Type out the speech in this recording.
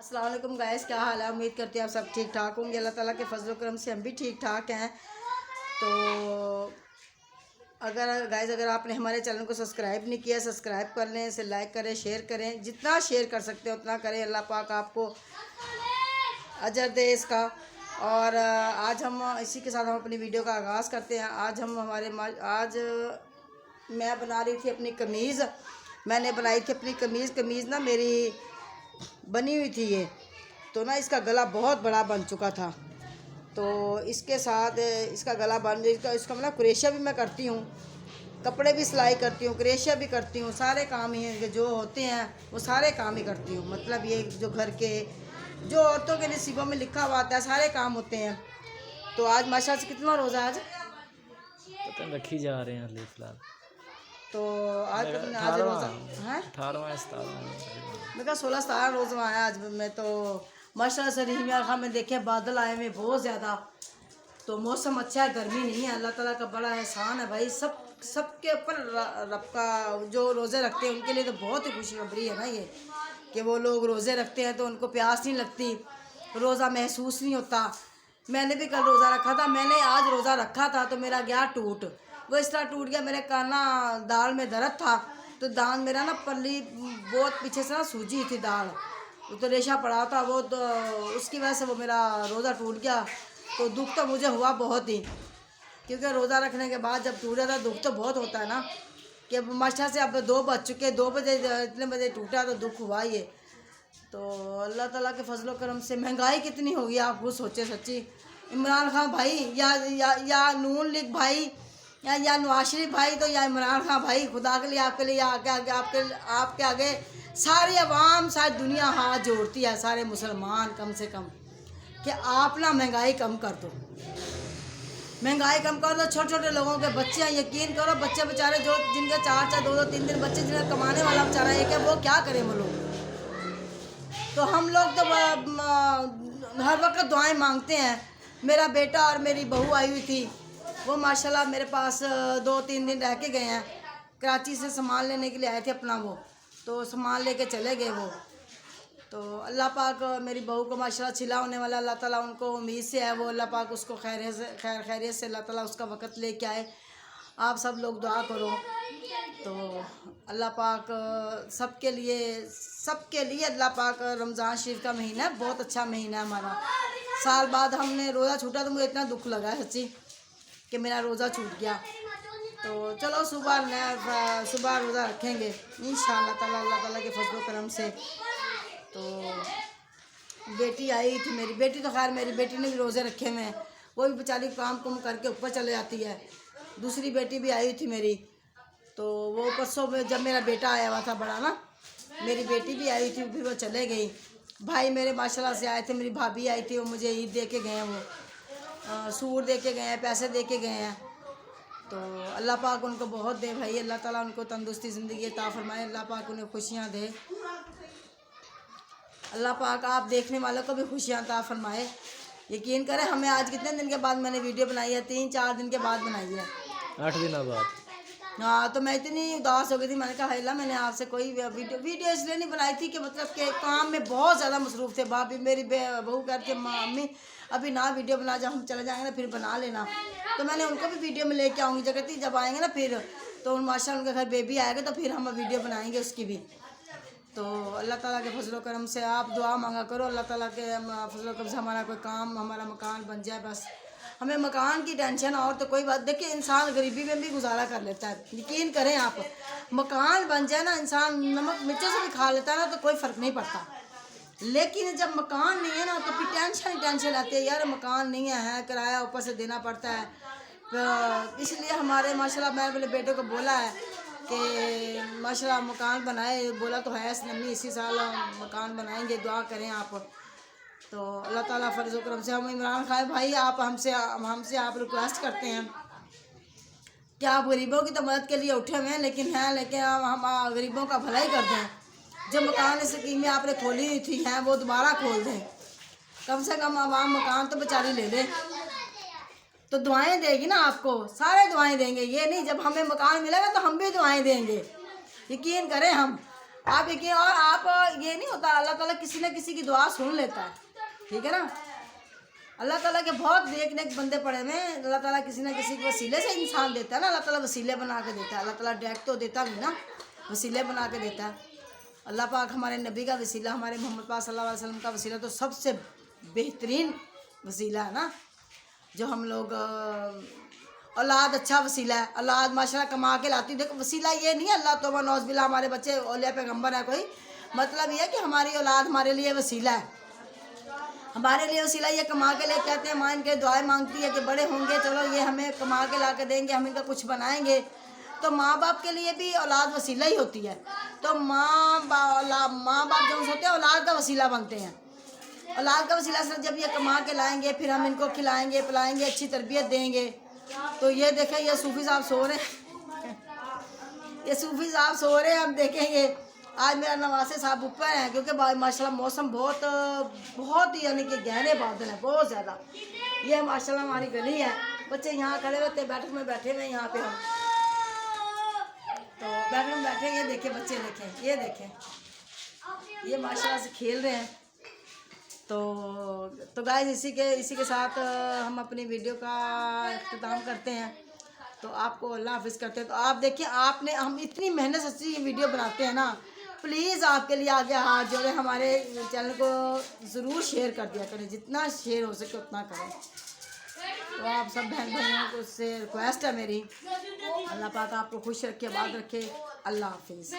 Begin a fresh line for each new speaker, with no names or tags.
अस्सलाम वालेकुम गाइस, क्या हाल है। उम्मीद करती हैं आप सब ठीक ठाक होंगे। अल्लाह ताला के फजल करम से हम भी ठीक ठाक हैं। तो अगर आपने हमारे चैनल को सब्सक्राइब नहीं किया, सब्सक्राइब कर लें, इसे लाइक करें, शेयर करें। जितना शेयर कर सकते हैं उतना करें। अल्लाह पाक आपको अजर दे इसका। और आज हम इसी के साथ हम अपनी वीडियो का आगाज़ करते हैं। आज मैं बना रही थी अपनी कमीज़। मैंने बनाई थी अपनी कमीज़ ना मेरी बनी हुई थी ये। तो ना इसका गला बहुत बड़ा बन चुका था। तो इसके साथ इसका गला बन इसका मतलब क्रेशिया भी मैं करती हूँ, कपड़े भी सिलाई करती हूँ, क्रेशिया भी करती हूँ। सारे काम ही जो होते हैं वो सारे काम ही करती हूँ। मतलब ये जो घर के जो औरतों के नसीबों में लिखा हुआ आता है सारे काम होते हैं। तो आज माशा से कितना रोज़ा आज
पता नहीं रखी जा रहे हैं अभी फिलहाल।
तो आज रोज़ा है
18वां
मैं 16-17 रोज़ा आया आज मैं। तो माशा से रही में देखे बादल आए हुए बहुत ज़्यादा। तो मौसम अच्छा है, गर्मी नहीं है। अल्लाह ताला का बड़ा एहसान है भाई। सबके ऊपर रब का जो रोज़े रखते हैं उनके लिए तो बहुत ही खुशखबरी है ना ये, कि वो लोग रोज़े रखते हैं तो उनको प्यास नहीं लगती, रोज़ा महसूस नहीं होता। मैंने भी कल रोज़ा रखा था। मैंने आज रोज़ा रखा था तो मेरा गया टूट। वो इस तरह टूट गया, मेरे काना दाल में दर्द था। तो दाल मेरा ना पल्ली बहुत पीछे से ना सूजी थी दाल, तो रेशा पड़ा था वो। तो उसकी वजह से वो मेरा रोज़ा टूट गया। तो दुख तो मुझे हुआ बहुत ही, क्योंकि रोज़ा रखने के बाद जब टूटा था दुख तो बहुत होता है ना। कि माशा से अब 2 बज चुके, 2 बजे इतने बजे टूटा तो दुख हुआ ये। तो अल्लाह ताला के फजलो करम से महंगाई कितनी होगी आप खुद सोचे सच्ची। इमरान खान भाई या नून लीग भाई या नवाज शरीफ भाई, तो या इमरान खान भाई, खुदा के लिए आपके लिए आपके आगे सारी अवाम सारी दुनिया हाथ जोड़ती है, सारे मुसलमान कम से कम, कि आप ना महंगाई कम कर दो। महंगाई कम कर दो। छोटे छोटे लोगों के बच्चे हैं, यकीन करो बच्चे बेचारे जो जिनके 4-4 2-2 3-3 बच्चे, जिन्हें कमाने वाला बेचारा एक है, वो क्या करें वो लोग। तो हम लोग तो हर वक्त दुआएं मांगते हैं। मेरा बेटा और मेरी बहू आई हुई थी, वो माशाल्लाह मेरे पास 2-3 दिन रह के गए हैं। कराची से सामान लेने के लिए आए थे अपना, वो तो सामान लेके चले गए वो। तो अल्लाह पाक मेरी बहू को माशाल्लाह छिला होने वाला, अल्लाह ताला उनको उम्मीद से है वो, अल्लाह पाक उसको खैरियत से अल्लाह ताला उसका वक़्त लेके आए। आप सब लोग दुआ करो। तो अल्लाह पाक सबके लिए अल्लाह पाक रमज़ान शरीफ का महीना बहुत अच्छा महीना है हमारा। साल बाद हमने रोज़ा छूटा तो मुझे इतना दुख लगा है सच्ची कि मेरा रोज़ा छूट गया। तो चलो सुबह रोज़ा रखेंगे इंशाअल्लाह ताला, अल्लाह ताला के फजल करम से। तो बेटी आई थी मेरी बेटी, तो खैर मेरी बेटी ने भी रोज़े रखे हुए हैं, वो भी बेचारी काम कुम करके ऊपर चले जाती है। दूसरी बेटी भी आई थी मेरी, तो वो परसों में जब मेरा बेटा आया हुआ था बड़ा ना, मेरी बेटी भी आई थी, फिर वो चले गई। भाई मेरे माशाल्लाह से आए थे, मेरी भाभी आई थी, वो मुझे ईद दे के गए हैं, वो सूट दे के गए हैं, पैसे दे के गए हैं। तो अल्लाह पाक उनको बहुत दे भाई, अल्लाह ताला उनको तंदुरुस्ती ज़िंदगी अता फरमाए, अल्लाह पाक उन्हें खुशियाँ दे। अल्लाह पाक आप देखने वालों को भी खुशियाँ अता फरमाए। यकीन करें हमें आज कितने दिन के बाद मैंने वीडियो बनाई है, 3-4 दिन के बाद बनाई है,
8 दिनों बाद।
हाँ। तो मैं इतनी उदास हो गई थी, मैंने कहा अल्लाह मैंने आपसे कोई वीडियो इसलिए नहीं बनाई थी कि मतलब कि काम में बहुत ज़्यादा मसरूफ़ थे। भाभी मेरी बहू कहती है मम्मी अभी ना वीडियो बना, जब हम चले जाएंगे ना फिर बना लेना। तो मैंने उनको भी वीडियो में लेके आऊँगी, जगह जब आएंगे ना फिर, तो माशा उनके घर बेबी आएगा तो फिर हम वीडियो बनाएंगे उसकी भी। तो अल्लाह ताला के फजल करम से आप दुआ मांगा करो, अल्लाह ताला के फजल करम से हमारा कोई काम, हमारा मकान बन जाए बस। हमें मकान की टेंशन और तो कोई बात, देखिए इंसान गरीबी में भी गुजारा कर लेता है, यकीन करें आप। मकान बन जाए ना, इंसान नमक मिर्चों से भी खा लेता है ना, तो कोई फ़र्क नहीं पड़ता। लेकिन जब मकान नहीं है ना तो फिर टेंशन आती है, यार मकान नहीं है, किराया ऊपर से देना पड़ता है। तो इसलिए हमारे माशाल्लाह मैंने अपने बेटे को बोला है कि माशाल्लाह मकान बनाए, बोला तो है नम्मी इसी साल मकान बनाएंगे, दुआ करें आप। तो अल्लाह ताला फर्ज करम से हम इमरान खान भाई आप हमसे आप रिक्वेस्ट करते हैं कि आप गरीबों की तो मदद के लिए उठे हुए हैं, लेकिन हम गरीबों का भला ही करते हैं। जो मकान स्कीमें आपने खोली हुई थी हैं वो दोबारा खोल दें, कम से कम आवाम मकान तो बेचारी ले ले, तो दुआएं देगी ना आपको, सारे दुआएं देंगे। ये नहीं जब हमें मकान मिलेगा तो हम भी दुआएं देंगे, यकीन करें हम। आप देखिए, और आप ये नहीं होता, अल्लाह ताला किसी न किसी की दुआ सुन लेता है, ठीक है ना। अल्लाह ताला के बहुत नेक नेक बंदे पड़े हुए हैं, अल्लाह ताला किसी न किसी के वसीले से इंसान देता है ना, अल्लाह ताला वसीले बना के देता है। अल्लाह ताला डायरेक्ट तो देता नहीं ना, वसीले बना के देता है। अल्लाह पाक हमारे नबी का वसीला, हमारे मोहम्मद पाक सल्लल्लाहु अलैहि वसल्लम का वसीला तो सबसे बेहतरीन वसीला है ना। जो हम लोग औलाद अच्छा वसीला है, औलाद माशाल्लाह कमा के लाती। देखो वसीला ये नहीं है अल्लाह तौबा नौज़ बिल्लाह हमारे बच्चे औलिया पैगम्बर है कोई, मतलब ये है कि हमारी औलाद हमारे लिए वसीला है, हमारे लिए वसीला। ये कमा के ले कहते हैं, माँ इनके दुआएं मांगती है कि बड़े होंगे, चलो ये हमें कमा के ला के देंगे, हम इनका कुछ बनाएंगे। तो माँ बाप के लिए भी औलाद वसीला ही होती है। तो माँ बाप जो होते हैं औलाद का वसीला बनते हैं। औलाद का वसीला से जब ये कमा के लाएंगे, फिर हम इनको खिलाएंगे पिलाएंगे, अच्छी तरबियत देंगे। तो ये देखें, ये सूफ़ी साहब सो रहे हैं ये सूफ़ी साहब सो रहे हैं, हम देखेंगे। आज मेरा नवासे साहब ऊपर हैं, क्योंकि माशाल्लाह मौसम बहुत ही यानी कि गहरे बादल हैं, बहुत ज़्यादा। ये माशाल्लाह हमारी गली है, बच्चे यहाँ खड़े होते, बैठे हुए यहाँ पे हम तो बैठे, ये देखें बच्चे, देखें ये देखें, ये माशाल्लाह से खेल रहे हैं। तो गाइस इसी के साथ हम अपनी वीडियो का इख्तिताम करते हैं। तो आपको अल्लाह हाफिज़ करते हैं। तो आप देखिए, हम इतनी मेहनत से ये वीडियो बनाते हैं ना, प्लीज़ आपके लिए आगे हाथ जोड़े, हमारे चैनल को ज़रूर शेयर कर दिया करें, जितना शेयर हो सके उतना करें। तो आप सब बहन भाइयों को उससे रिक्वेस्ट है मेरी, अल्लाह पाक आपको खुश रखे, आबाद रखे। अल्लाह हाफिज़।